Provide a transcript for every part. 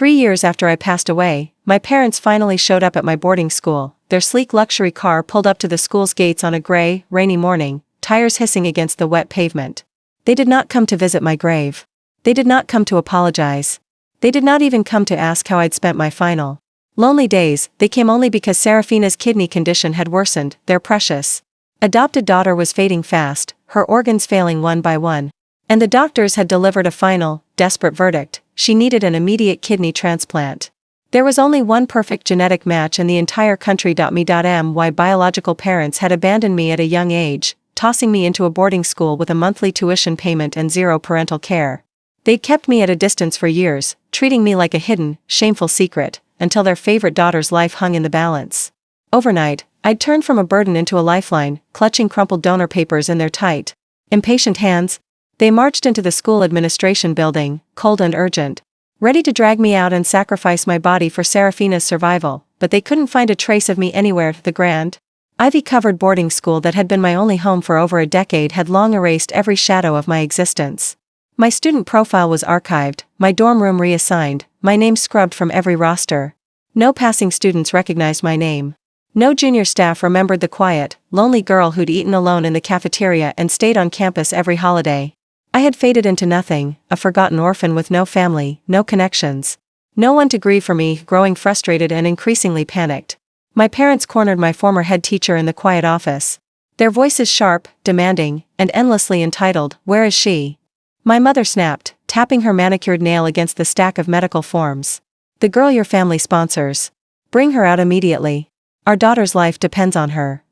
3 years after I passed away, my parents finally showed up at my boarding school. Their sleek luxury car pulled up to the school's gates on a gray, rainy morning, tires hissing against the wet pavement. They did not come to visit my grave. They did not come to apologize. They did not even come to ask how I'd spent my final lonely days. They came only because Saraphina's kidney condition had worsened. Their precious adopted daughter was fading fast, her organs failing one by one. And the doctors had delivered a final, desperate verdict: she needed an immediate kidney transplant. There was only one perfect genetic match in the entire country. My biological parents had abandoned me at a young age, tossing me into a boarding school with a monthly tuition payment and zero parental care. They'd kept me at a distance for years, treating me like a hidden, shameful secret, until their favorite daughter's life hung in the balance. Overnight, I'd turned from a burden into a lifeline, clutching crumpled donor papers in their tight, impatient hands. They marched into the school administration building, cold and urgent, ready to drag me out and sacrifice my body for Saraphina's survival, but they couldn't find a trace of me anywhere. The grand, ivy-covered boarding school that had been my only home for over a decade had long erased every shadow of my existence. My student profile was archived, my dorm room reassigned, my name scrubbed from every roster. No passing students recognized my name. No junior staff remembered the quiet, lonely girl who'd eaten alone in the cafeteria and stayed on campus every holiday. I had faded into nothing, a forgotten orphan with no family, no connections. No one to grieve for me. Growing frustrated and increasingly panicked, my parents cornered my former head teacher in the quiet office. Their voices sharp, demanding, and endlessly entitled, "Where is she?" My mother snapped, tapping her manicured nail against the stack of medical forms. "The girl your family sponsors. Bring her out immediately. Our daughter's life depends on her."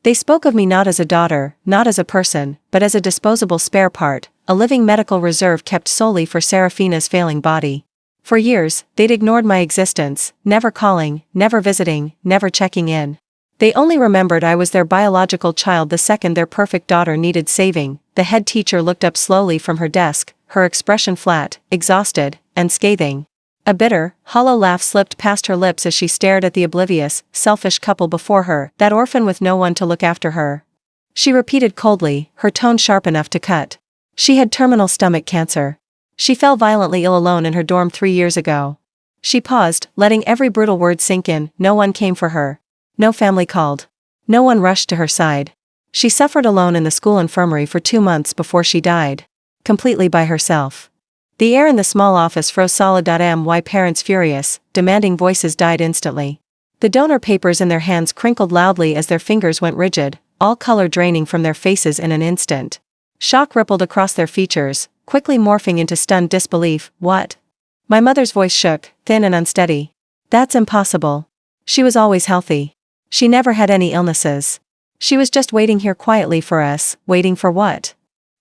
They spoke of me not as a daughter, not as a person, but as a disposable spare part, a living medical reserve kept solely for Saraphina's failing body. For years, they'd ignored my existence, never calling, never visiting, never checking in. They only remembered I was their biological child the second their perfect daughter needed saving. The head teacher looked up slowly from her desk, her expression flat, exhausted, and scathing. A bitter, hollow laugh slipped past her lips as she stared at the oblivious, selfish couple before her, that orphan with no one to look after her. She repeated coldly, her tone sharp enough to cut. She had terminal stomach cancer. She fell violently ill alone in her dorm 3 years ago. She paused, letting every brutal word sink in. No one came for her. No family called. No one rushed to her side. She suffered alone in the school infirmary for 2 months before she died. Completely by herself. The air in the small office froze solid. My parents, furious, demanding voices, died instantly. The donor papers in their hands crinkled loudly as their fingers went rigid, all color draining from their faces in an instant. Shock rippled across their features, quickly morphing into stunned disbelief. "What?" My mother's voice shook, thin and unsteady. "That's impossible. She was always healthy. She never had any illnesses. She was just waiting here quietly for us." "Waiting for what?"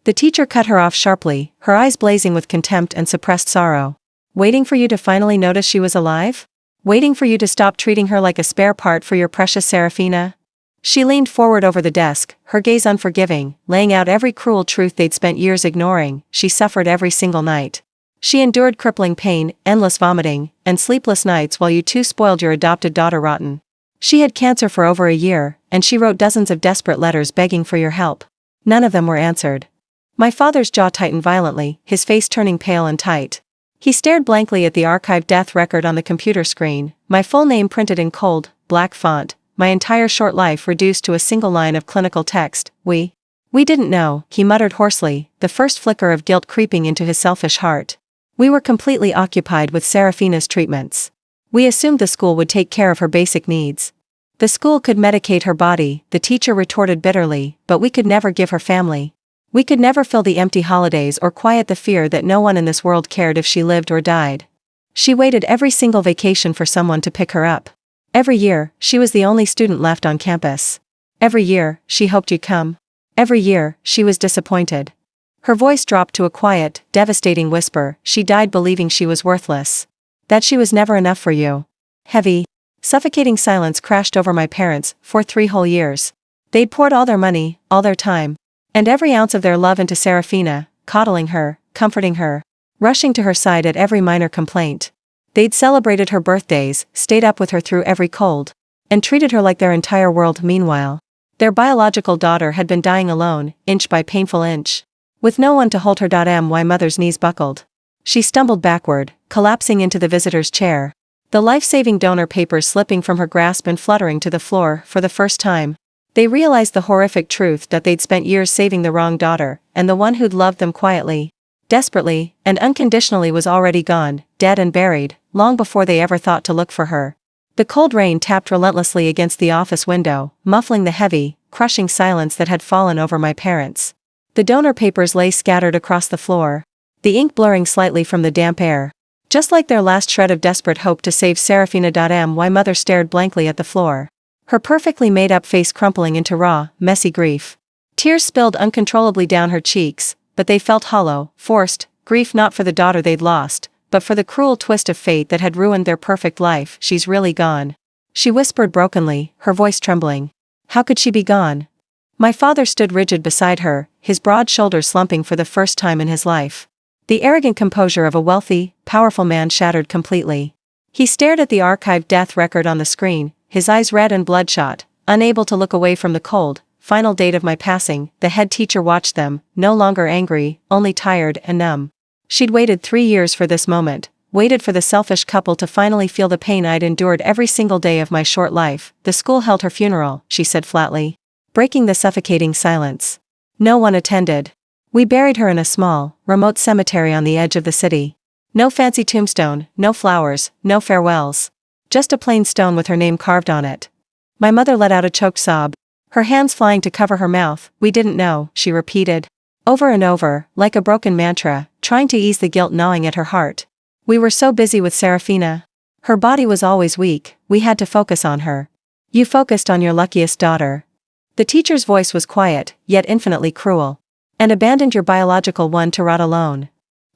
The teacher cut her off sharply, her eyes blazing with contempt and suppressed sorrow. "Waiting for you to finally notice she was alive? Waiting for you to stop treating her like a spare part for your precious Saraphina?" She leaned forward over the desk, her gaze unforgiving, laying out every cruel truth they'd spent years ignoring. She suffered every single night. She endured crippling pain, endless vomiting, and sleepless nights while you two spoiled your adopted daughter rotten. She had cancer for over a year, and she wrote dozens of desperate letters begging for your help. None of them were answered. My father's jaw tightened violently, his face turning pale and tight. He stared blankly at the archived death record on the computer screen, my full name printed in cold, black font, my entire short life reduced to a single line of clinical text. We didn't know," he muttered hoarsely, the first flicker of guilt creeping into his selfish heart. "We were completely occupied with Saraphina's treatments. We assumed the school would take care of her basic needs. The school could medicate her body," the teacher retorted bitterly, "but we could never give her family. We could never fill the empty holidays or quiet the fear that no one in this world cared if she lived or died. She waited every single vacation for someone to pick her up. Every year, she was the only student left on campus. Every year, she hoped you'd come. Every year, she was disappointed." Her voice dropped to a quiet, devastating whisper. "She died believing she was worthless. That she was never enough for you." Heavy, suffocating silence crashed over my parents. For 3 whole years, they'd poured all their money, all their time, and every ounce of their love into Saraphina, coddling her, comforting her, rushing to her side at every minor complaint. They'd celebrated her birthdays, stayed up with her through every cold, and treated her like their entire world. Meanwhile, their biological daughter had been dying alone, inch by painful inch. With no one to hold her. My mother's knees buckled. She stumbled backward, collapsing into the visitor's chair. The life-saving donor papers slipping from her grasp and fluttering to the floor for the first time. They realized the horrific truth that they'd spent years saving the wrong daughter, and the one who'd loved them quietly, desperately, and unconditionally was already gone, dead and buried, long before they ever thought to look for her. The cold rain tapped relentlessly against the office window, muffling the heavy, crushing silence that had fallen over my parents. The donor papers lay scattered across the floor, the ink blurring slightly from the damp air. Just like their last shred of desperate hope to save Saraphina. My mother stared blankly at the floor, her perfectly made-up face crumpling into raw, messy grief. Tears spilled uncontrollably down her cheeks, but they felt hollow, forced, grief not for the daughter they'd lost, but for the cruel twist of fate that had ruined their perfect life. She's really gone, she whispered brokenly, her voice trembling. How could she be gone? My father stood rigid beside her, his broad shoulders slumping for the first time in his life. The arrogant composure of a wealthy, powerful man shattered completely. He stared at the archived death record on the screen, his eyes red and bloodshot, unable to look away from the cold, final date of my passing. The head teacher watched them, no longer angry, only tired and numb. She'd waited 3 years for this moment, waited for the selfish couple to finally feel the pain I'd endured every single day of my short life. The school held her funeral, she said flatly, breaking the suffocating silence. No one attended. We buried her in a small, remote cemetery on the edge of the city. No fancy tombstone, no flowers, no farewells. Just a plain stone with her name carved on it. My mother let out a choked sob, her hands flying to cover her mouth. We didn't know, she repeated, over and over, like a broken mantra, trying to ease the guilt gnawing at her heart. We were so busy with Saraphina. Her body was always weak, we had to focus on her. You focused on your luckiest daughter. The teacher's voice was quiet, yet infinitely cruel. And abandoned your biological one to rot alone.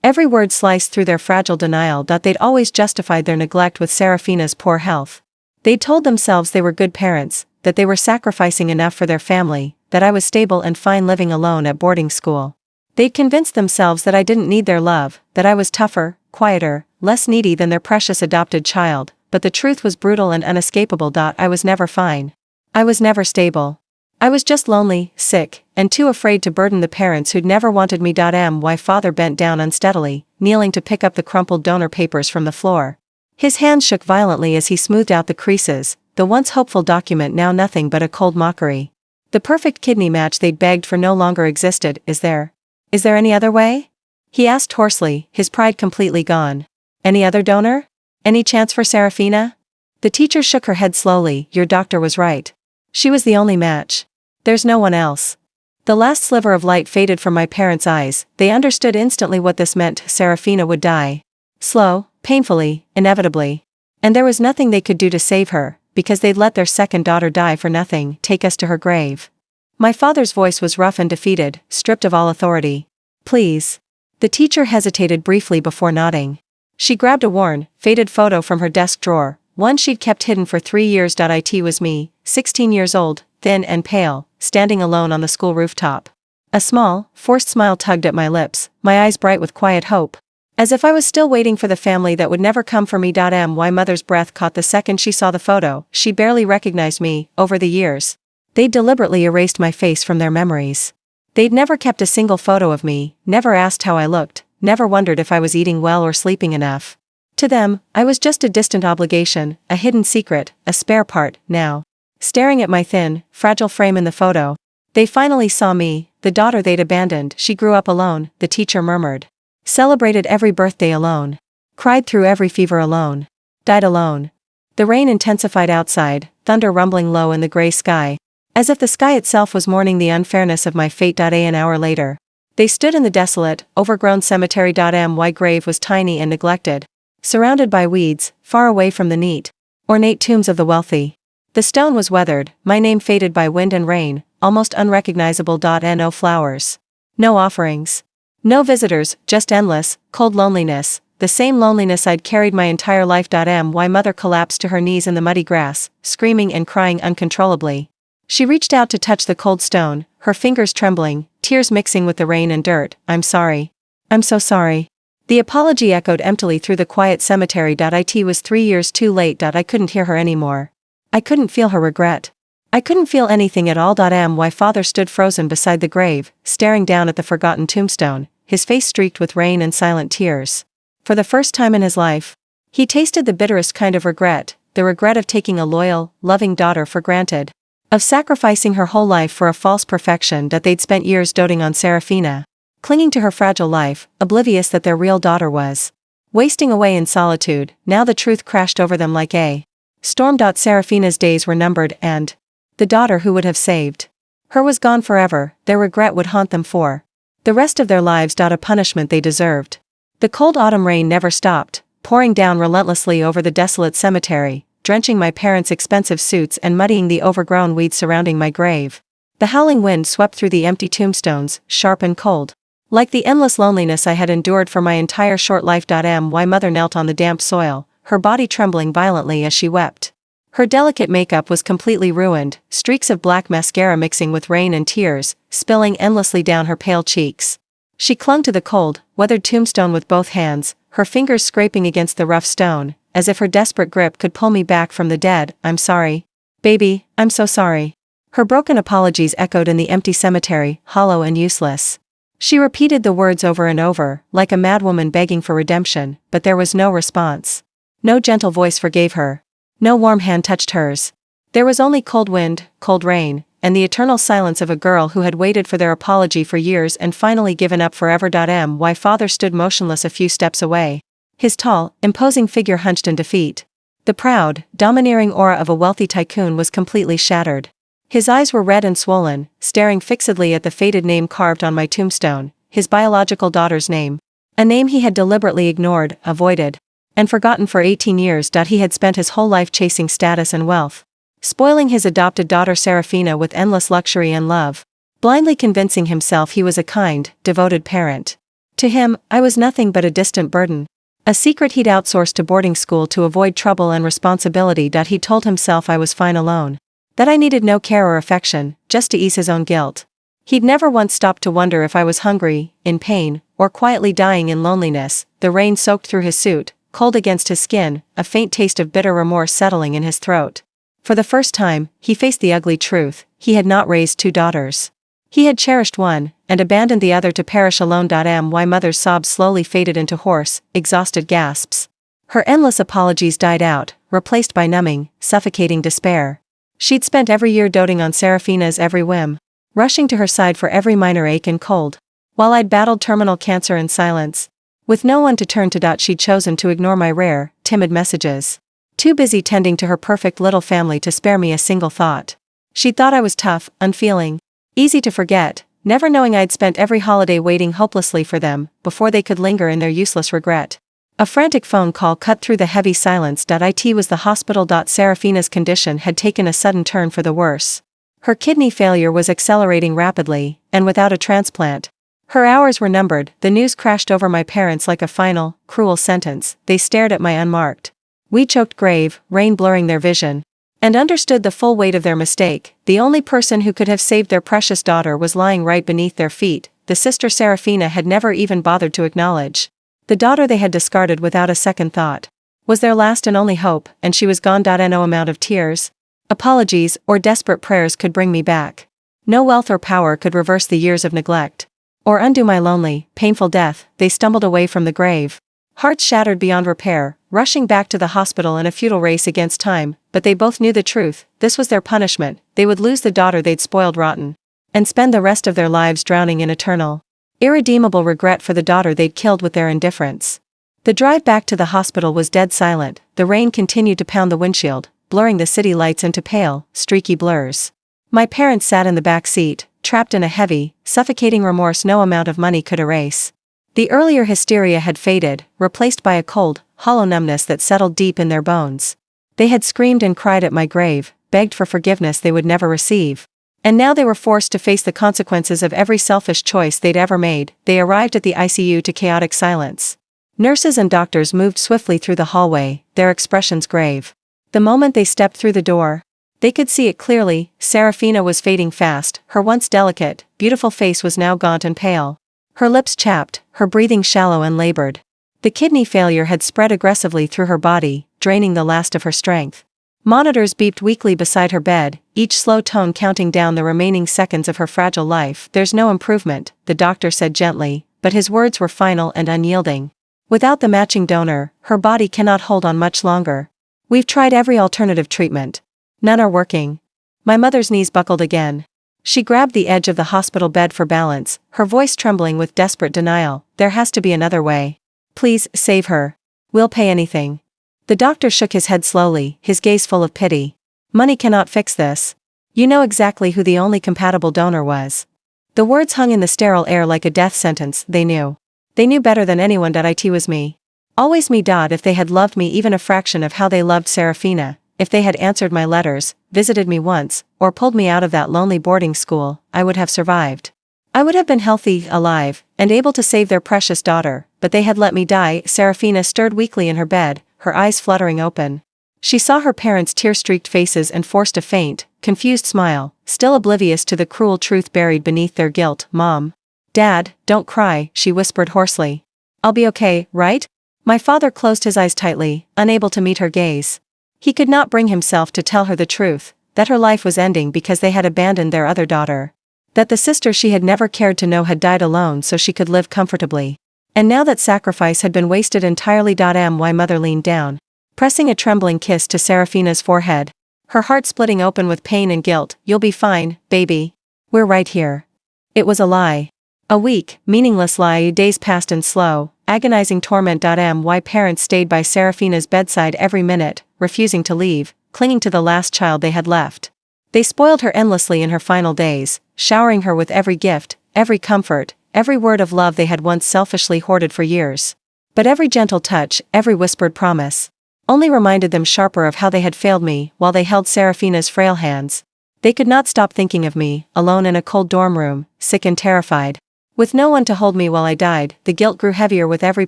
Every word sliced through their fragile denial that they'd always justified their neglect with Saraphina's poor health. They'd told themselves they were good parents, that they were sacrificing enough for their family, that I was stable and fine living alone at boarding school. They'd convinced themselves that I didn't need their love, that I was tougher, quieter, less needy than their precious adopted child, but the truth was brutal and unescapable. I was never fine. I was never stable. I was just lonely, sick, and too afraid to burden the parents who'd never wanted me. My father bent down unsteadily, kneeling to pick up the crumpled donor papers from the floor. His hands shook violently as he smoothed out the creases, the once hopeful document now nothing but a cold mockery. The perfect kidney match they'd begged for no longer existed. Is there any other way? He asked hoarsely, his pride completely gone. Any other donor? Any chance for Saraphina? The teacher shook her head slowly. Your doctor was right. She was the only match. There's no one else. The last sliver of light faded from my parents' eyes. They understood instantly what this meant. Saraphina would die. Slow, painfully, inevitably. And there was nothing they could do to save her, because they'd let their second daughter die for nothing. Take us to her grave. My father's voice was rough and defeated, stripped of all authority. Please. The teacher hesitated briefly before nodding. She grabbed a worn, faded photo from her desk drawer, one she'd kept hidden for 3 years. It was me, 16 years old, thin and pale, standing alone on the school rooftop. A small, forced smile tugged at my lips, my eyes bright with quiet hope. As if I was still waiting for the family that would never come for me. My mother's breath caught the second she saw the photo. She barely recognized me. Over the years, they'd deliberately erased my face from their memories. They'd never kept a single photo of me, never asked how I looked, never wondered if I was eating well or sleeping enough. To them, I was just a distant obligation, a hidden secret, a spare part. Now, staring at my thin, fragile frame in the photo, they finally saw me, the daughter they'd abandoned. She grew up alone, the teacher murmured. Celebrated every birthday alone. Cried through every fever alone. Died alone. The rain intensified outside, thunder rumbling low in the gray sky, as if the sky itself was mourning the unfairness of my fate. An hour later, they stood in the desolate, overgrown cemetery. My grave was tiny and neglected, surrounded by weeds, far away from the neat, ornate tombs of the wealthy. The stone was weathered, my name faded by wind and rain, almost unrecognizable. No flowers. No offerings. No visitors, just endless, cold loneliness, the same loneliness I'd carried my entire life. My mother collapsed to her knees in the muddy grass, screaming and crying uncontrollably. She reached out to touch the cold stone, her fingers trembling, tears mixing with the rain and dirt. I'm sorry. I'm so sorry. The apology echoed emptily through the quiet cemetery. It was 3 years too late. I couldn't hear her anymore. I couldn't feel her regret. I couldn't feel anything at all. My father stood frozen beside the grave, staring down at the forgotten tombstone, his face streaked with rain and silent tears. For the first time in his life, he tasted the bitterest kind of regret, the regret of taking a loyal, loving daughter for granted. Of sacrificing her whole life for a false perfection that they'd spent years doting on Saraphina. Clinging to her fragile life, oblivious that their real daughter was wasting away in solitude. Now the truth crashed over them like a storm. Saraphina's days were numbered, and the daughter who would have saved her was gone forever. Their regret would haunt them for the rest of their lives. A punishment they deserved. The cold autumn rain never stopped, pouring down relentlessly over the desolate cemetery, drenching my parents' expensive suits and muddying the overgrown weeds surrounding my grave. The howling wind swept through the empty tombstones, sharp and cold, like the endless loneliness I had endured for my entire short life. My mother knelt on the damp soil, her body trembling violently as she wept. Her delicate makeup was completely ruined, streaks of black mascara mixing with rain and tears, spilling endlessly down her pale cheeks. She clung to the cold, weathered tombstone with both hands, her fingers scraping against the rough stone, as if her desperate grip could pull me back from the dead. I'm sorry. Baby, I'm so sorry. Her broken apologies echoed in the empty cemetery, hollow and useless. She repeated the words over and over, like a madwoman begging for redemption, but there was no response. No gentle voice forgave her. No warm hand touched hers. There was only cold wind, cold rain, and the eternal silence of a girl who had waited for their apology for years and finally given up forever. My father stood motionless a few steps away. His tall, imposing figure hunched in defeat. The proud, domineering aura of a wealthy tycoon was completely shattered. His eyes were red and swollen, staring fixedly at the faded name carved on my tombstone, his biological daughter's name. A name he had deliberately ignored, avoided, and forgotten for 18 years. He had spent his whole life chasing status and wealth, spoiling his adopted daughter Saraphina with endless luxury and love, blindly convincing himself he was a kind, devoted parent. To him, I was nothing but a distant burden. A secret he'd outsourced to boarding school to avoid trouble and responsibility. He told himself I was fine alone. That I needed no care or affection, just to ease his own guilt. He'd never once stopped to wonder if I was hungry, in pain, or quietly dying in loneliness. The rain soaked through his suit, cold against his skin, a faint taste of bitter remorse settling in his throat. For the first time, he faced the ugly truth: he had not raised two daughters. He had cherished one, and abandoned the other to perish alone. My mother's sobs slowly faded into hoarse, exhausted gasps. Her endless apologies died out, replaced by numbing, suffocating despair. She'd spent every year doting on Saraphina's every whim, rushing to her side for every minor ache and cold. While I'd battled terminal cancer in silence, with no one to turn to. She'd chosen to ignore my rare, timid messages. Too busy tending to her perfect little family to spare me a single thought. She'd thought I was tough, unfeeling, easy to forget, never knowing I'd spent every holiday waiting hopelessly for them, before they could linger in their useless regret. A frantic phone call cut through the heavy silence. It was the hospital. Saraphina's condition had taken a sudden turn for the worse. Her kidney failure was accelerating rapidly, and without a transplant, her hours were numbered. The news crashed over my parents like a final, cruel sentence. They stared at my unmarked, weed-choked grave, rain blurring their vision, and understood the full weight of their mistake. The only person who could have saved their precious daughter was lying right beneath their feet, the sister Saraphina had never even bothered to acknowledge. The daughter they had discarded without a second thought was their last and only hope, and she was gone. No amount of tears, apologies, or desperate prayers could bring me back. No wealth or power could reverse the years of neglect, or undo my lonely, painful death. They stumbled away from the grave, hearts shattered beyond repair, rushing back to the hospital in a futile race against time. But they both knew the truth: this was their punishment. They would lose the daughter they'd spoiled rotten, and spend the rest of their lives drowning in eternal, irredeemable regret for the daughter they'd killed with their indifference. The drive back to the hospital was dead silent. The rain continued to pound the windshield, blurring the city lights into pale, streaky blurs. My parents sat in the back seat, trapped in a heavy, suffocating remorse no amount of money could erase. The earlier hysteria had faded, replaced by a cold, hollow numbness that settled deep in their bones. They had screamed and cried at my grave, begged for forgiveness they would never receive. And now they were forced to face the consequences of every selfish choice they'd ever made. They arrived at the ICU to chaotic silence. Nurses and doctors moved swiftly through the hallway, their expressions grave. The moment they stepped through the door, they could see it clearly: Saraphina was fading fast. Her once delicate, beautiful face was now gaunt and pale. Her lips chapped, her breathing shallow and labored. The kidney failure had spread aggressively through her body, draining the last of her strength. Monitors beeped weakly beside her bed, each slow tone counting down the remaining seconds of her fragile life. "There's no improvement," the doctor said gently, but his words were final and unyielding. Without the matching donor, her body cannot hold on much longer. We've tried every alternative treatment. None are working. My mother's knees buckled again. She grabbed the edge of the hospital bed for balance, her voice trembling with desperate denial. There has to be another way. Please, save her. We'll pay anything. The doctor shook his head slowly, his gaze full of pity. Money cannot fix this. You know exactly who the only compatible donor was. The words hung in the sterile air like a death sentence. They knew. They knew better than anyone that it was me. Always me. If they had loved me even a fraction of how they loved Saraphina, if they had answered my letters, visited me once, or pulled me out of that lonely boarding school, I would have survived. I would have been healthy, alive, and able to save their precious daughter, but they had let me die. Saraphina stirred weakly in her bed, her eyes fluttering open. She saw her parents' tear-streaked faces and forced a faint, confused smile, still oblivious to the cruel truth buried beneath their guilt. Mom. Dad, don't cry, she whispered hoarsely. I'll be okay, right? My father closed his eyes tightly, unable to meet her gaze. He could not bring himself to tell her the truth, that her life was ending because they had abandoned their other daughter. That the sister she had never cared to know had died alone so she could live comfortably. And now that sacrifice had been wasted entirely. My mother leaned down, pressing a trembling kiss to Saraphina's forehead, her heart splitting open with pain and guilt. You'll be fine, baby. We're right here. It was a lie. A weak, meaningless lie. Days passed in slow, agonizing torment. My parents stayed by Saraphina's bedside every minute, refusing to leave, clinging to the last child they had left. They spoiled her endlessly in her final days, showering her with every gift, every comfort, every word of love they had once selfishly hoarded for years. But every gentle touch, every whispered promise, only reminded them sharper of how they had failed me. While they held Saraphina's frail hands, they could not stop thinking of me, alone in a cold dorm room, sick and terrified. With no one to hold me while I died, the guilt grew heavier with every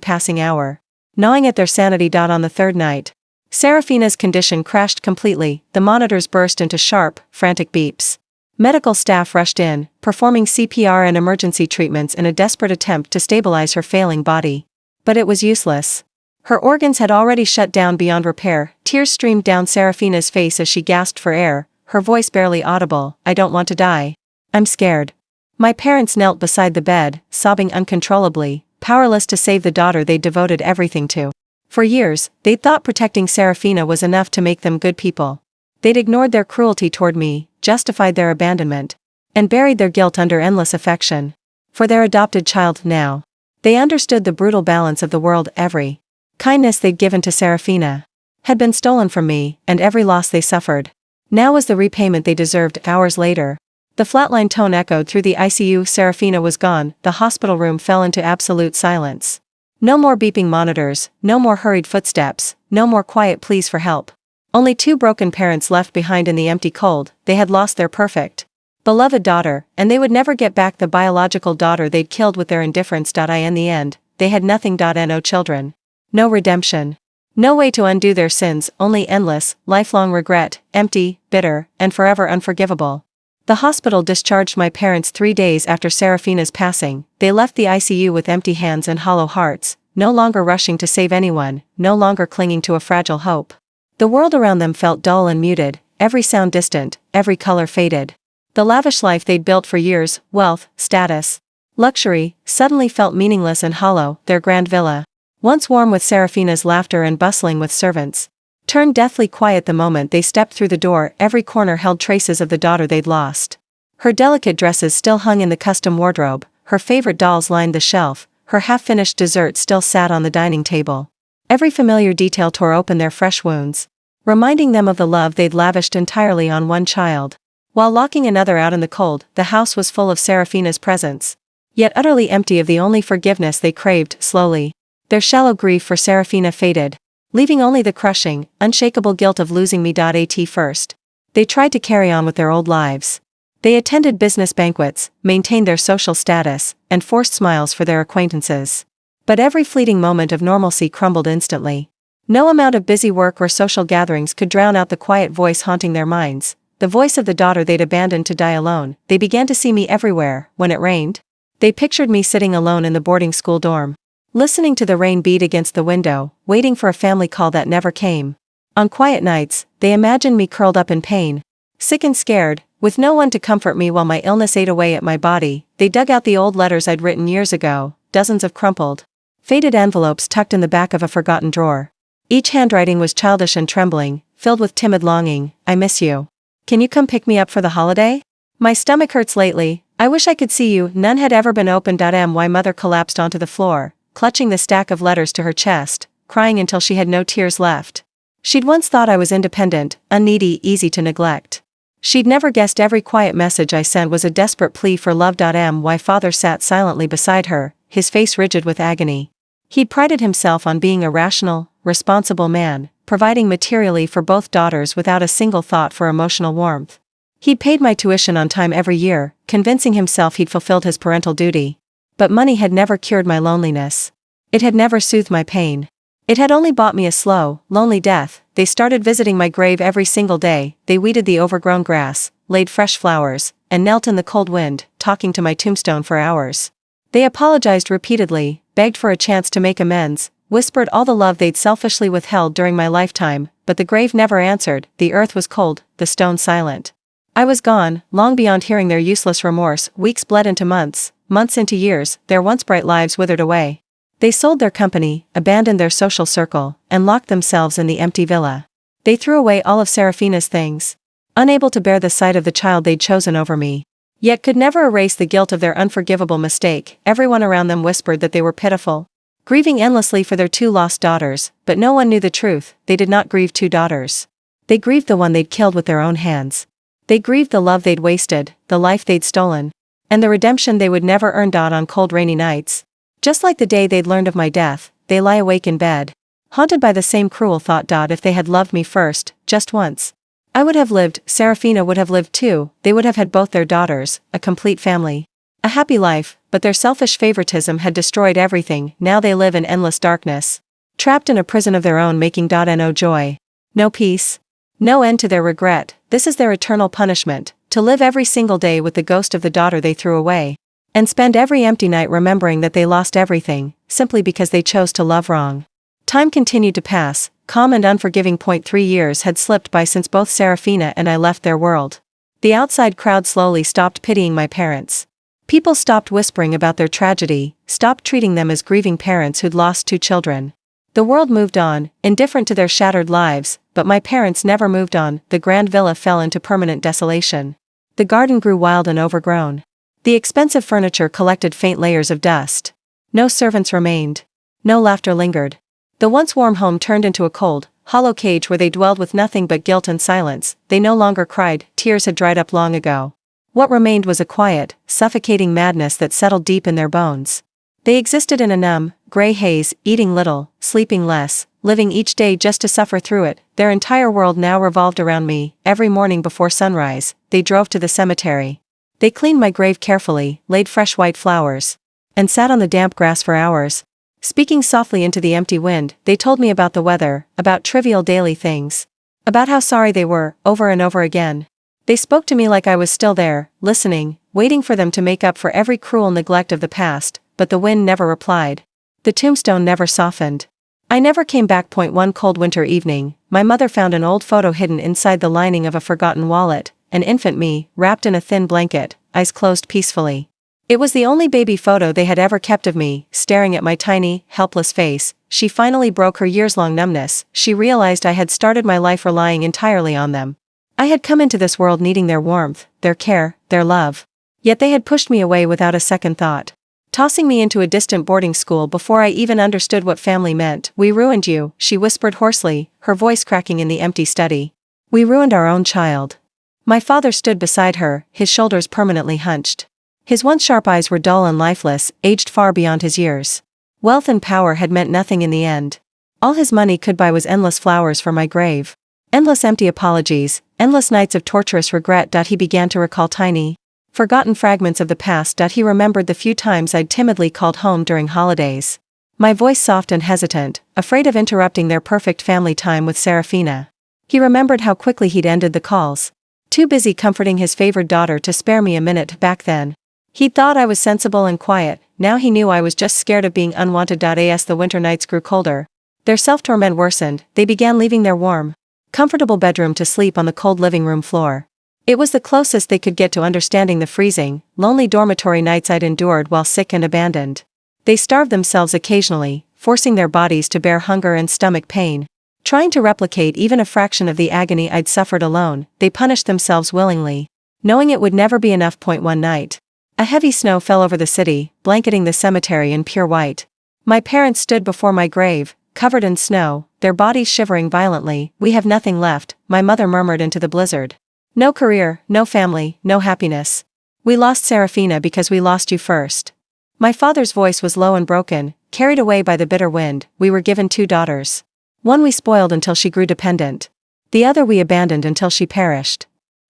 passing hour, gnawing at their sanity. On the third night, Saraphina's condition crashed completely. The monitors burst into sharp, frantic beeps. Medical staff rushed in, performing CPR and emergency treatments in a desperate attempt to stabilize her failing body. But it was useless. Her organs had already shut down beyond repair. Tears streamed down Saraphina's face as she gasped for air, her voice barely audible. I don't want to die. I'm scared. My parents knelt beside the bed, sobbing uncontrollably, powerless to save the daughter they'd devoted everything to. For years, they'd thought protecting Saraphina was enough to make them good people. They'd ignored their cruelty toward me, justified their abandonment, and buried their guilt under endless affection. For their adopted child now, they understood the brutal balance of the world. Every kindness they'd given to Saraphina had been stolen from me, and every loss they suffered now was the repayment they deserved. Hours later, the flatline tone echoed through the ICU. Saraphina was gone. The hospital room fell into absolute silence. No more beeping monitors, no more hurried footsteps, no more quiet pleas for help. Only two broken parents left behind in the empty cold. They had lost their perfect, beloved daughter, and they would never get back the biological daughter they'd killed with their indifference. In the end, they had nothing. No children. No redemption. No way to undo their sins, only endless, lifelong regret, empty, bitter, and forever unforgivable. The hospital discharged my parents 3 days after Saraphina's passing. They left the ICU with empty hands and hollow hearts, no longer rushing to save anyone, no longer clinging to a fragile hope. The world around them felt dull and muted, every sound distant, every color faded. The lavish life they'd built for years, wealth, status, luxury, suddenly felt meaningless and hollow. Their grand villa, once warm with Saraphina's laughter and bustling with servants, turned deathly quiet the moment they stepped through the door. Every corner held traces of the daughter they'd lost. Her delicate dresses still hung in the custom wardrobe, her favorite dolls lined the shelf, her half-finished dessert still sat on the dining table. Every familiar detail tore open their fresh wounds, reminding them of the love they'd lavished entirely on one child. While locking another out in the cold, the house was full of Saraphina's presence, yet utterly empty of the only forgiveness they craved. Slowly, their shallow grief for Saraphina faded, leaving only the crushing, unshakable guilt of losing me. At first, they tried to carry on with their old lives. They attended business banquets, maintained their social status, and forced smiles for their acquaintances. But every fleeting moment of normalcy crumbled instantly. No amount of busy work or social gatherings could drown out the quiet voice haunting their minds, the voice of the daughter they'd abandoned to die alone. They began to see me everywhere. When it rained, they pictured me sitting alone in the boarding school dorm, listening to the rain beat against the window, waiting for a family call that never came. On quiet nights, they imagined me curled up in pain, sick and scared, with no one to comfort me while my illness ate away at my body. They dug out the old letters I'd written years ago, dozens of crumpled, Faded envelopes tucked in the back of a forgotten drawer. Each handwriting was childish and trembling, filled with timid longing. I miss you. Can you come pick me up for the holiday? My stomach hurts lately. I wish I could see you. None had ever been opened. My mother collapsed onto the floor, clutching the stack of letters to her chest, crying until she had no tears left. She'd once thought I was independent, unneedy, easy to neglect. She'd never guessed every quiet message I sent was a desperate plea for love. My father sat silently beside her, his face rigid with agony. He'd prided himself on being a rational, responsible man, providing materially for both daughters without a single thought for emotional warmth. He'd paid my tuition on time every year, convincing himself he'd fulfilled his parental duty. But money had never cured my loneliness. It had never soothed my pain. It had only bought me a slow, lonely death. They started visiting my grave every single day. They weeded the overgrown grass, laid fresh flowers, and knelt in the cold wind, talking to my tombstone for hours. They apologized repeatedly, begged for a chance to make amends, whispered all the love they'd selfishly withheld during my lifetime, but the grave never answered. The earth was cold, the stone silent. I was gone, long beyond hearing their useless remorse. Weeks bled into months, months into years, their once bright lives withered away. They sold their company, abandoned their social circle, and locked themselves in the empty villa. They threw away all of Saraphina's things, unable to bear the sight of the child they'd chosen over me. Yet could never erase the guilt of their unforgivable mistake. Everyone around them whispered that they were pitiful, grieving endlessly for their 2 lost daughters, but no one knew the truth. They did not grieve 2 daughters. They grieved the one they'd killed with their own hands. They grieved the love they'd wasted, the life they'd stolen, and the redemption they would never earn. On cold rainy nights, just like the day they'd learned of my death, they lie awake in bed, haunted by the same cruel thought. If they had loved me first, just once, I would have lived. Saraphina would have lived too. They would have had both their daughters, a complete family, a happy life, but their selfish favoritism had destroyed everything. Now they live in endless darkness, trapped in a prison of their own making. No joy, no peace, no end to their regret. This is their eternal punishment, to live every single day with the ghost of the daughter they threw away, and spend every empty night remembering that they lost everything, simply because they chose to love wrong. Time continued to pass, calm and unforgiving. 3 years had slipped by since both Saraphina and I left their world. The outside crowd slowly stopped pitying my parents. People stopped whispering about their tragedy, stopped treating them as grieving parents who'd lost 2 children. The world moved on, indifferent to their shattered lives, but my parents never moved on. The grand villa fell into permanent desolation. The garden grew wild and overgrown. The expensive furniture collected faint layers of dust. No servants remained. No laughter lingered. The once warm home turned into a cold, hollow cage where they dwelled with nothing but guilt and silence. They no longer cried, tears had dried up long ago. What remained was a quiet, suffocating madness that settled deep in their bones. They existed in a numb, gray haze, eating little, sleeping less, living each day just to suffer through it. Their entire world now revolved around me. Every morning before sunrise, they drove to the cemetery. They cleaned my grave carefully, laid fresh white flowers, and sat on the damp grass for hours. Speaking softly into the empty wind, they told me about the weather, about trivial daily things, about how sorry they were, over and over again. They spoke to me like I was still there, listening, waiting for them to make up for every cruel neglect of the past, but the wind never replied. The tombstone never softened. I never came back. One cold winter evening, my mother found an old photo hidden inside the lining of a forgotten wallet, an infant me, wrapped in a thin blanket, eyes closed peacefully. It was the only baby photo they had ever kept of me, staring at my tiny, helpless face. She finally broke her years-long numbness. She realized I had started my life relying entirely on them. I had come into this world needing their warmth, their care, their love. Yet they had pushed me away without a second thought, tossing me into a distant boarding school before I even understood what family meant. "We ruined you," she whispered hoarsely, her voice cracking in the empty study. "We ruined our own child." My father stood beside her, his shoulders permanently hunched. His once sharp eyes were dull and lifeless, aged far beyond his years. Wealth and power had meant nothing in the end. All his money could buy was endless flowers for my grave, endless empty apologies, endless nights of torturous regret. He began to recall tiny, forgotten fragments of the past. He remembered the few times I'd timidly called home during holidays, my voice soft and hesitant, afraid of interrupting their perfect family time with Saraphina. He remembered how quickly he'd ended the calls, too busy comforting his favored daughter to spare me a minute. Back then, he'd thought I was sensible and quiet. Now he knew I was just scared of being unwanted. As the winter nights grew colder, their self-torment worsened. They began leaving their warm, comfortable bedroom to sleep on the cold living room floor. It was the closest they could get to understanding the freezing, lonely dormitory nights I'd endured while sick and abandoned. They starved themselves occasionally, forcing their bodies to bear hunger and stomach pain. Trying to replicate even a fraction of the agony I'd suffered alone, they punished themselves willingly, knowing it would never be enough. One night, a heavy snow fell over the city, blanketing the cemetery in pure white. My parents stood before my grave, covered in snow, their bodies shivering violently. "We have nothing left," my mother murmured into the blizzard. "No career, no family, no happiness. We lost Saraphina because we lost you first." My father's voice was low and broken, carried away by the bitter wind. "We were given 2 daughters. One we spoiled until she grew dependent. The other we abandoned until she perished."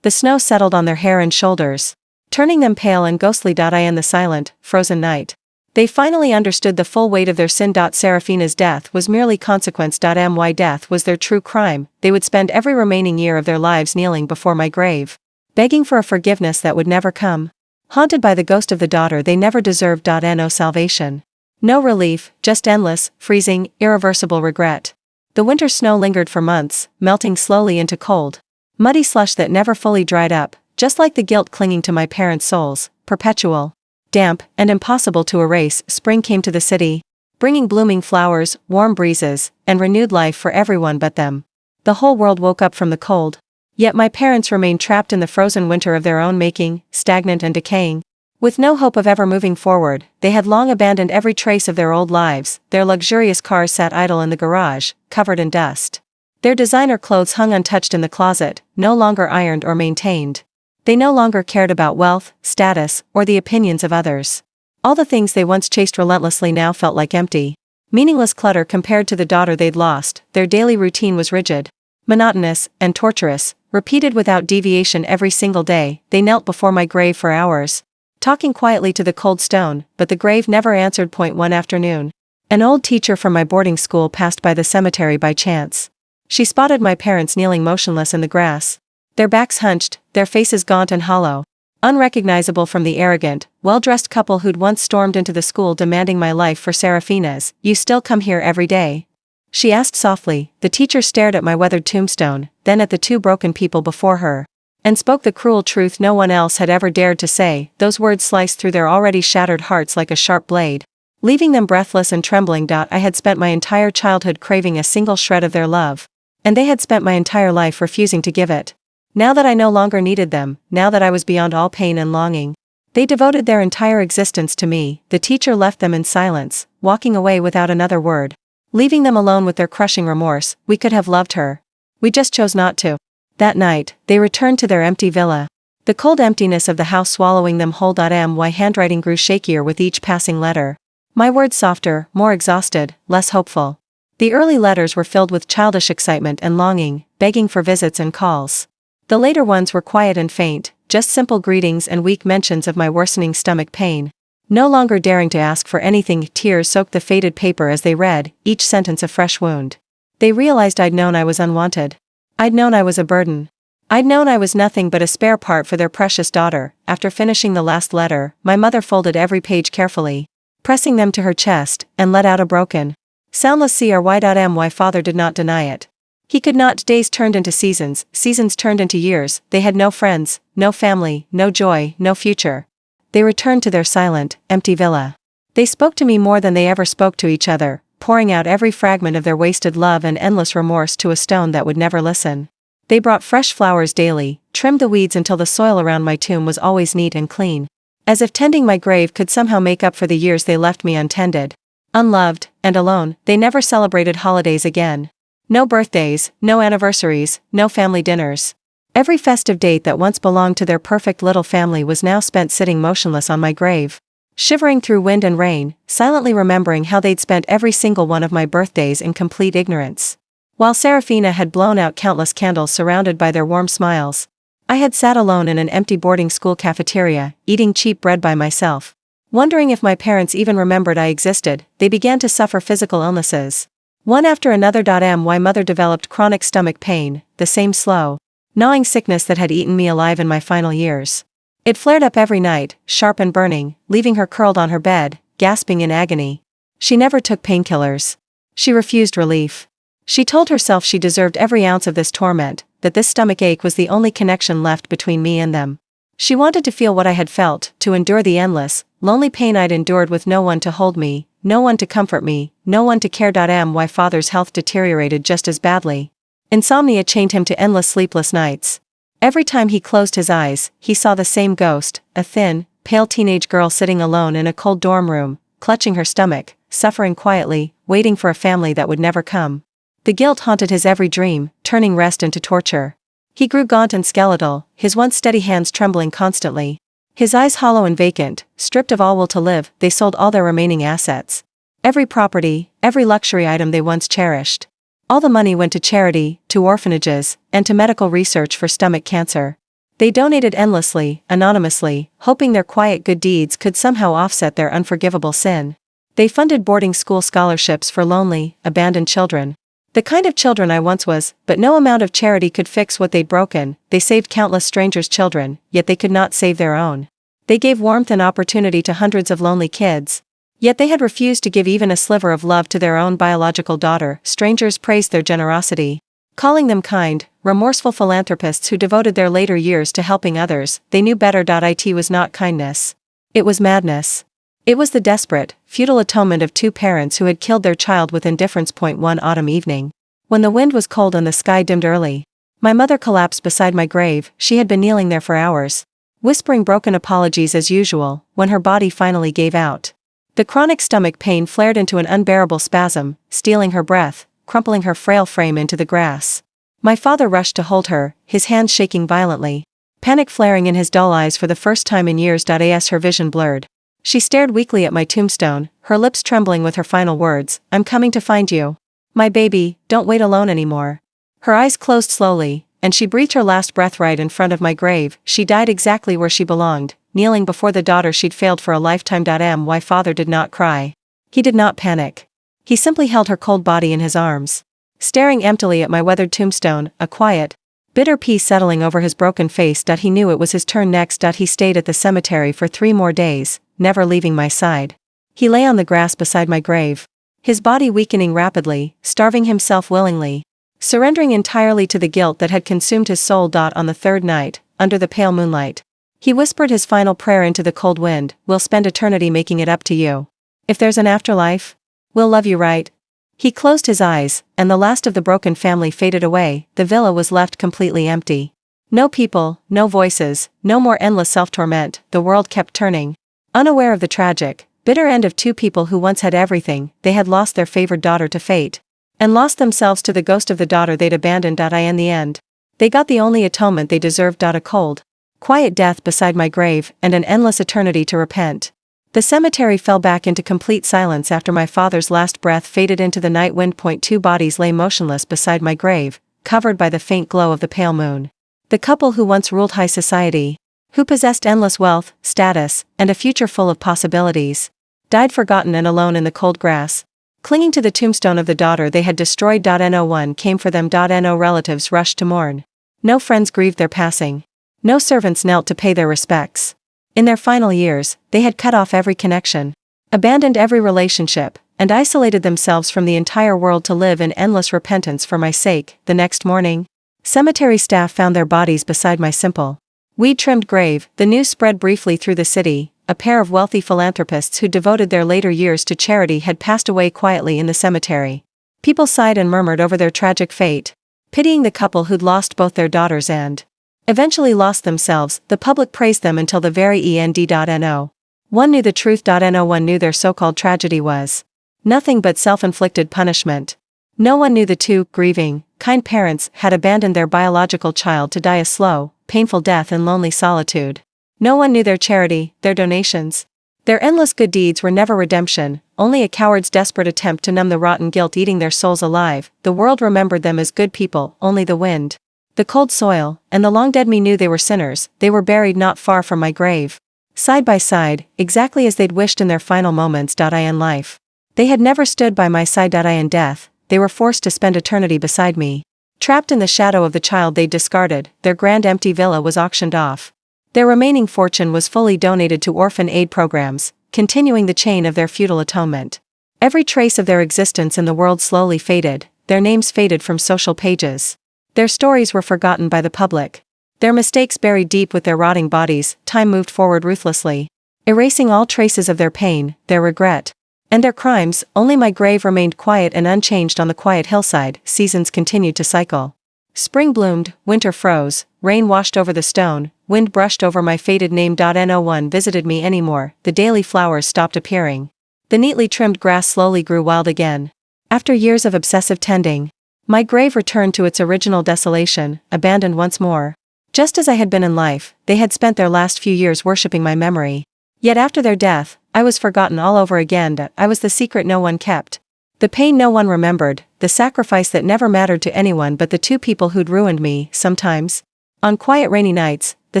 The snow settled on their hair and shoulders, turning them pale and ghostly. In the silent, frozen night, they finally understood the full weight of their sin. Seraphina's death was merely consequence. My death was their true crime. They would spend every remaining year of their lives kneeling before my grave, begging for a forgiveness that would never come. Haunted by the ghost of the daughter they never deserved. No salvation, no relief, just endless, freezing, irreversible regret. The winter snow lingered for months, melting slowly into cold, muddy slush that never fully dried up, just like the guilt clinging to my parents' souls, perpetual, damp, and impossible to erase. Spring came to the city, bringing blooming flowers, warm breezes, and renewed life for everyone but them. The whole world woke up from the cold. Yet my parents remained trapped in the frozen winter of their own making, stagnant and decaying. With no hope of ever moving forward, they had long abandoned every trace of their old lives. Their luxurious cars sat idle in the garage, covered in dust. Their designer clothes hung untouched in the closet, no longer ironed or maintained. They no longer cared about wealth, status, or the opinions of others. All the things they once chased relentlessly now felt like empty, meaningless clutter compared to the daughter they'd lost. Their daily routine was rigid, monotonous, and torturous, repeated without deviation every single day. They knelt before my grave for hours, talking quietly to the cold stone, but the grave never answered. One afternoon, an old teacher from my boarding school passed by the cemetery by chance. She spotted my parents kneeling motionless in the grass, their backs hunched, their faces gaunt and hollow, unrecognizable from the arrogant, well-dressed couple who'd once stormed into the school demanding my life for Seraphina's. "You still come here every day?" she asked softly. The teacher stared at my weathered tombstone, then at the 2 broken people before her, and spoke the cruel truth no one else had ever dared to say. Those words sliced through their already shattered hearts like a sharp blade, leaving them breathless and trembling. I had spent my entire childhood craving a single shred of their love, and they had spent my entire life refusing to give it. Now that I no longer needed them, now that I was beyond all pain and longing, they devoted their entire existence to me. The teacher left them in silence, walking away without another word, leaving them alone with their crushing remorse. We could have loved her. We just chose not to. That night, they returned to their empty villa, the cold emptiness of the house swallowing them whole. My handwriting grew shakier with each passing letter, my words softer, more exhausted, less hopeful. The early letters were filled with childish excitement and longing, begging for visits and calls. The later ones were quiet and faint, just simple greetings and weak mentions of my worsening stomach pain. No longer daring to ask for anything, tears soaked the faded paper as they read, each sentence a fresh wound. They realized I'd known I was unwanted. I'd known I was a burden. I'd known I was nothing but a spare part for their precious daughter. After finishing the last letter, my mother folded every page carefully, pressing them to her chest, and let out a broken, soundless cry. My father did not deny it. He could not. Days turned into seasons, seasons turned into years. They had no friends, no family, no joy, no future. They returned to their silent, empty villa. They spoke to me more than they ever spoke to each other, pouring out every fragment of their wasted love and endless remorse to a stone that would never listen. They brought fresh flowers daily, trimmed the weeds until the soil around my tomb was always neat and clean, as if tending my grave could somehow make up for the years they left me untended, unloved, and alone. They never celebrated holidays again. No birthdays, no anniversaries, no family dinners. Every festive date that once belonged to their perfect little family was now spent sitting motionless on my grave, shivering through wind and rain, silently remembering how they'd spent every single one of my birthdays in complete ignorance. While Saraphina had blown out countless candles surrounded by their warm smiles, I had sat alone in an empty boarding school cafeteria, eating cheap bread by myself, wondering if my parents even remembered I existed. They began to suffer physical illnesses, one after another. My mother developed chronic stomach pain, the same slow, gnawing sickness that had eaten me alive in my final years. It flared up every night, sharp and burning, leaving her curled on her bed, gasping in agony. She never took painkillers. She refused relief. She told herself she deserved every ounce of this torment, that this stomach ache was the only connection left between me and them. She wanted to feel what I had felt, to endure the endless, lonely pain I'd endured with no one to hold me, no one to comfort me, no one to care. My father's health deteriorated just as badly. Insomnia chained him to endless sleepless nights. Every time he closed his eyes, he saw the same ghost, a thin, pale teenage girl sitting alone in a cold dorm room, clutching her stomach, suffering quietly, waiting for a family that would never come. The guilt haunted his every dream, turning rest into torture. He grew gaunt and skeletal, his once steady hands trembling constantly. His eyes hollow and vacant, stripped of all will to live. They sold all their remaining assets. Every property, every luxury item they once cherished. All the money went to charity, to orphanages, and to medical research for stomach cancer. They donated endlessly, anonymously, hoping their quiet good deeds could somehow offset their unforgivable sin. They funded boarding school scholarships for lonely, abandoned children. The kind of children I once was, but no amount of charity could fix what they'd broken. They saved countless strangers' children, yet they could not save their own. They gave warmth and opportunity to hundreds of lonely kids. Yet they had refused to give even a sliver of love to their own biological daughter. Strangers praised their generosity, calling them kind, remorseful philanthropists who devoted their later years to helping others. They knew better. It was not kindness. It was madness. It was the desperate, futile atonement of two parents who had killed their child with indifference. One autumn evening, when the wind was cold and the sky dimmed early, my mother collapsed beside my grave. She had been kneeling there for hours, whispering broken apologies as usual, when her body finally gave out. The chronic stomach pain flared into an unbearable spasm, stealing her breath, crumpling her frail frame into the grass. My father rushed to hold her, his hands shaking violently, panic flaring in his dull eyes for the first time in years. As her vision blurred, she stared weakly at my tombstone, her lips trembling with her final words, "I'm coming to find you. My baby, don't wait alone anymore." Her eyes closed slowly, and she breathed her last breath right in front of my grave. She died exactly where she belonged, kneeling before the daughter she'd failed for a lifetime. My father did not cry. He did not panic. He simply held her cold body in his arms, staring emptily at my weathered tombstone, a quiet, bitter peace settling over his broken face. He knew it was his turn next. He stayed at the cemetery for 3 more days, never leaving my side. He lay on the grass beside my grave, his body weakening rapidly, starving himself willingly, surrendering entirely to the guilt that had consumed his soul. On the 3rd night, under the pale moonlight, he whispered his final prayer into the cold wind, "We'll spend eternity making it up to you. If there's an afterlife, we'll love you right." He closed his eyes, and the last of the broken family faded away. The villa was left completely empty. No people, no voices, no more endless self-torment. The world kept turning, unaware of the tragic, bitter end of two people who once had everything. They had lost their favored daughter to fate, and lost themselves to the ghost of the daughter they'd abandoned. In the end, they got the only atonement they deserved: a cold, quiet death beside my grave, and an endless eternity to repent. The cemetery fell back into complete silence after my father's last breath faded into the night wind. 2 bodies lay motionless beside my grave, covered by the faint glow of the pale moon. The couple who once ruled high society, who possessed endless wealth, status, and a future full of possibilities, died forgotten and alone in the cold grass, clinging to the tombstone of the daughter they had destroyed. No one came for them. No relatives rushed to mourn. No friends grieved their passing. No servants knelt to pay their respects. In their final years, they had cut off every connection, abandoned every relationship, and isolated themselves from the entire world to live in endless repentance for my sake. The next morning, cemetery staff found their bodies beside my simple, weed-trimmed grave. The news spread briefly through the city. A pair of wealthy philanthropists who devoted their later years to charity had passed away quietly in the cemetery. People sighed and murmured over their tragic fate, pitying the couple who'd lost both their daughters and eventually lost themselves. The public praised them until the very end. No one knew the truth. No one knew their so-called tragedy was nothing but self-inflicted punishment. No one knew the 2 grieving, kind parents had abandoned their biological child to die a slow, painful death in lonely solitude. No one knew their charity, their donations, their endless good deeds were never redemption, only a coward's desperate attempt to numb the rotten guilt eating their souls alive. The world remembered them as good people. Only the wind, the cold soil, and the long dead me knew they were sinners. They were buried not far from my grave, side by side, exactly as they'd wished in their final moments. In life, they had never stood by my side. In death, they were forced to spend eternity beside me, trapped in the shadow of the child they'd discarded. Their grand empty villa was auctioned off. Their remaining fortune was fully donated to orphan aid programs, continuing the chain of their futile atonement. Every trace of their existence in the world slowly faded. Their names faded from social pages. Their stories were forgotten by the public. Their mistakes buried deep with their rotting bodies, time moved forward ruthlessly, erasing all traces of their pain, their regret, and their crimes. Only my grave remained quiet and unchanged on the quiet hillside. Seasons continued to cycle. Spring bloomed, winter froze, rain washed over the stone, wind brushed over my faded name. No one visited me anymore, the daily flowers stopped appearing. The neatly trimmed grass slowly grew wild again. After years of obsessive tending, my grave returned to its original desolation, abandoned once more. Just as I had been in life, they had spent their last few years worshipping my memory. Yet after their death, I was forgotten all over again. I was the secret no one kept. The pain no one remembered, the sacrifice that never mattered to anyone but the two people who'd ruined me. Sometimes, on quiet rainy nights, the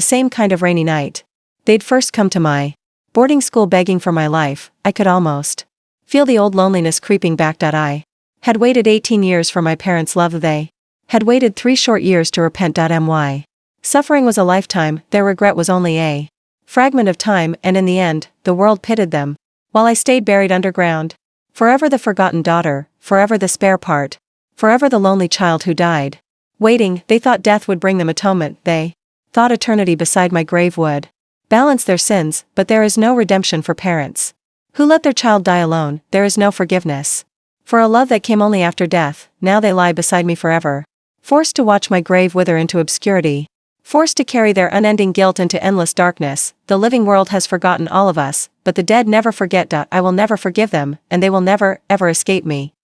same kind of rainy night, they'd first come to my boarding school begging for my life. I could almost feel the old loneliness creeping back. I had waited 18 years for my parents' love. They had waited 3 short years to repent. My suffering was a lifetime, their regret was only a fragment of time, and in the end, the world pitied them, while I stayed buried underground. Forever the forgotten daughter, forever the spare part, forever the lonely child who died. Waiting, they thought death would bring them atonement, they thought eternity beside my grave would balance their sins, but there is no redemption for parents who let their child die alone. There is no forgiveness for a love that came only after death. Now they lie beside me forever, forced to watch my grave wither into obscurity, forced to carry their unending guilt into endless darkness. The living world has forgotten all of us, but the dead never forget. I will never forgive them, and they will never, ever escape me.